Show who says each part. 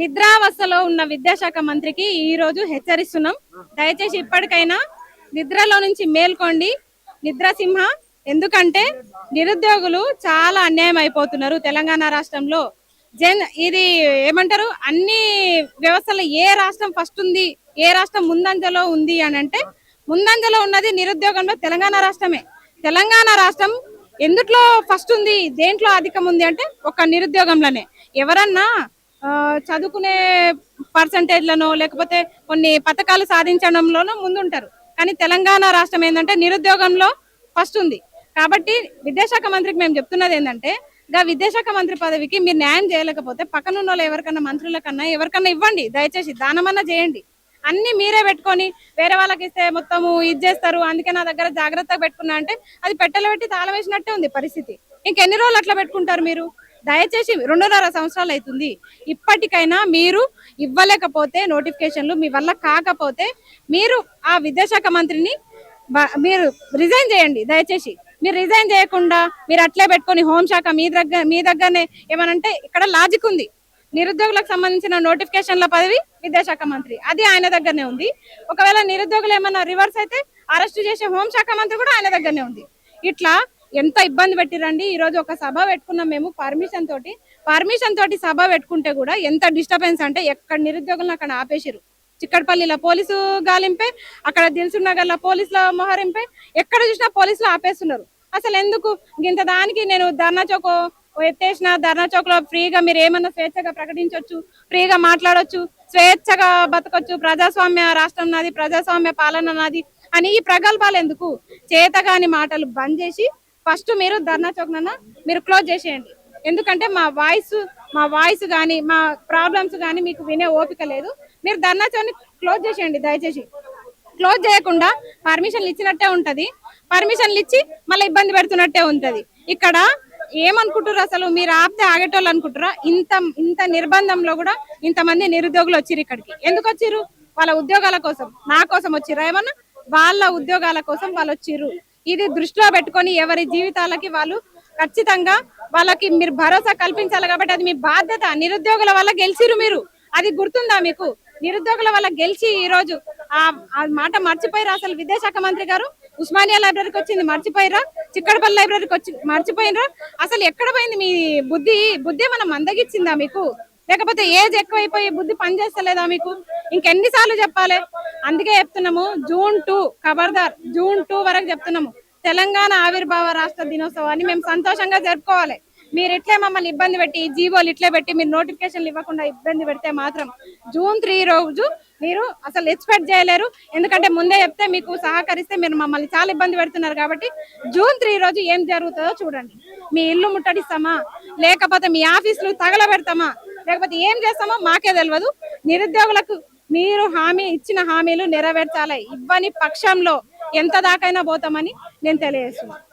Speaker 1: నిద్రావస్థలో ఉన్న విద్యాశాఖ మంత్రికి ఈ రోజు హెచ్చరిస్తున్నాం. దయచేసి ఇప్పటికైనా నిద్రలో నుంచి మేల్కోండి నిద్రసింహ. ఎందుకంటే నిరుద్యోగులు చాలా అన్యాయం అయిపోతున్నారు తెలంగాణ రాష్ట్రంలో. ఇది ఏమంటారు, అన్ని వ్యవస్థలో ఏ రాష్ట్రం ఫస్ట్ ఉంది, ఏ రాష్ట్రం ముందంజలో ఉంది అని అంటే ముందంజలో ఉన్నది నిరుద్యోగంలో తెలంగాణ రాష్ట్రమే. తెలంగాణ రాష్ట్రం ఎందుట్లో ఫస్ట్ ఉంది, దేంట్లో అధికం ఉంది అంటే ఒక నిరుద్యోగంలోనే. ఎవరన్నా చదువుకునే పర్సంటేజ్లను లేకపోతే కొన్ని పథకాలు సాధించడంలోనూ ముందుంటారు. కానీ తెలంగాణ రాష్ట్రం ఏంటంటే నిరుద్యోగంలో ఫస్ట్ ఉంది. కాబట్టి విద్యాశాఖ మంత్రికి మేము చెప్తున్నది ఏంటంటే, విద్యాశాఖ మంత్రి పదవికి మీరు న్యాయం చేయలేకపోతే పక్కనున్న వాళ్ళు ఎవరికన్నా మంత్రుల కన్నా ఎవరికన్నా ఇవ్వండి, దయచేసి దానమన్నా చేయండి. అన్ని మీరే పెట్టుకొని వేరే వాళ్ళకి ఇస్తే మొత్తము ఇది చేస్తారు, అందుకే నా దగ్గర జాగ్రత్తగా పెట్టుకున్నా అంటే అది పెట్టెలు పెట్టి తాళం వేసినట్టే ఉంది పరిస్థితి. ఇంకెన్ని రోజులు అట్లా పెట్టుకుంటారు మీరు? దయచేసి 2.5 సంవత్సరాలు అవుతుంది. ఇప్పటికైనా మీరు ఇవ్వలేకపోతే నోటిఫికేషన్లు మీ వల్ల కాకపోతే మీరు ఆ విద్యాశాఖ మంత్రిని మీరు రిజైన్ చేయండి. దయచేసి మీరు రిజైన్ చేయకుండా మీరు అట్లే పెట్టుకొని హోంశాఖ మీ దగ్గరనే ఏమనంటే ఇక్కడ లాజిక్ ఉంది. నిరుద్యోగులకు సంబంధించిన నోటిఫికేషన్ల పదవి విద్యాశాఖ మంత్రి, అది ఆయన దగ్గరనే ఉంది. ఒకవేళ నిరుద్యోగులు ఏమన్నా రివర్స్ అయితే అరెస్ట్ చేసే హోంశాఖ మంత్రి కూడా ఆయన దగ్గరనే ఉంది. ఇట్లా ఎంత ఇబ్బంది పెట్టిరండి. ఈ రోజు ఒక సభ పెట్టుకున్నాం మేము పర్మిషన్ తోటి సభ పెట్టుకుంటే కూడా ఎంత డిస్టర్బెన్స్ అంటే ఎక్కడ నిరుద్యోగులను అక్కడ ఆపేసిరు. చిక్కడపల్లిలో పోలీసు గాలింపే, అక్కడ దిల్సుఖ్ నగర్ లో పోలీసుల మోహరింపే, ఎక్కడ చూసినా పోలీసులు ఆపేస్తున్నారు. అసలు ఎందుకు ఇంత దానికి? నేను ధర్నా చౌక్ ఎత్తేసిన, ధర్నా చౌక్ లో ఫ్రీగా మీరు ఏమన్నా స్వేచ్ఛగా ప్రకటించవచ్చు, ఫ్రీగా మాట్లాడొచ్చు, స్వేచ్ఛగా బతకొచ్చు, ప్రజాస్వామ్య రాష్ట్రం నాది, ప్రజాస్వామ్య పాలన నాది అని ఈ ప్రగల్భాలు ఎందుకు? చేతగాని మాటలు బంద్ చేసి ఫస్ట్ మీరు ధర్నా చౌక్ మీరు క్లోజ్ చేసేయండి. ఎందుకంటే మా వాయిస్ కానీ మా ప్రాబ్లమ్స్ కానీ మీకు వినే ఓపిక లేదు. మీరు ధర్నా చౌక్ క్లోజ్ చేసేయండి. దయచేసి క్లోజ్ చేయకుండా పర్మిషన్లు ఇచ్చినట్టే ఉంటది, పర్మిషన్లు ఇచ్చి మళ్ళీ ఇబ్బంది పెడుతున్నట్టే ఉంటది. ఇక్కడ ఏమనుకుంటారు అసలు? మీరు ఆపితే ఆగేటోళ్ళు అనుకుంటారా? ఇంత నిర్బంధంలో కూడా ఇంతమంది నిరుద్యోగులు వచ్చిర్రు. ఇక్కడికి ఎందుకు వచ్చిర్రు? వాళ్ళ ఉద్యోగాల కోసం. నా కోసం వచ్చిర్రా ఏమన్నా? వాళ్ళ ఉద్యోగాల కోసం వాళ్ళు వచ్చిర్రు. ఇది దృష్టిలో పెట్టుకొని ఎవరి జీవితాలకి వాళ్ళు ఖచ్చితంగా వాళ్ళకి మీరు భరోసా కల్పించాలి. కాబట్టి అది మీ బాధ్యత. నిరుద్యోగుల వల్ల గెలిచిరు మీరు, అది గుర్తుందా మీకు? నిరుద్యోగుల వల్ల గెలిచి ఈ రోజు ఆ మాట మర్చిపోయిరా? అసలు విద్యాశాఖ మంత్రి గారు ఉస్మానియా లైబ్రరీకి వచ్చింది మర్చిపోయిరా? చిక్కడపల్లి లైబ్రరీకి వచ్చి మర్చిపోయినరా? అసలు ఎక్కడ పోయింది మీ బుద్ధి ఏమైనా మందగిచ్చిందా మీకు? లేకపోతే ఏజ్ ఎక్కువైపోయి బుద్ధి పనిచేస్తలేదా మీకు? ఇంకెన్నిసార్లు చెప్పాలి? అందుకే చెప్తున్నాము, June 2 ఖబర్దార్, June 2 వరకు చెప్తున్నాము. తెలంగాణ ఆవిర్భావ రాష్ట్ర దినోత్సవాన్ని మేము సంతోషంగా జరుపుకోవాలి. మీరు ఇట్లే మమ్మల్ని ఇబ్బంది పెట్టి, జీవోలు ఇట్లే పెట్టి మీరు నోటిఫికేషన్లు ఇవ్వకుండా ఇబ్బంది పెడితే మాత్రం June 3 రోజు మీరు అసలు ఎక్స్పెక్ట్ చేయలేరు. ఎందుకంటే ముందే చెప్తే మీకు సహకరిస్తే మీరు మమ్మల్ని చాలా ఇబ్బంది పెడుతున్నారు. కాబట్టి June 3 రోజు ఏం జరుగుతుందో చూడండి. మీ ఇల్లు ముట్టడిస్తామా, లేకపోతే మీ ఆఫీసులు తగలబెడతామా, లేకపోతే ఏం చేస్తామో మాకే తెలియదు. నిరుద్యోగులకు మీరు ఇచ్చిన హామీలు నెరవేర్చాలి. ఇవ్వని పక్షంలో ఎంత దాకైనా పోతామని నేను తెలియజేస్తున్నాను.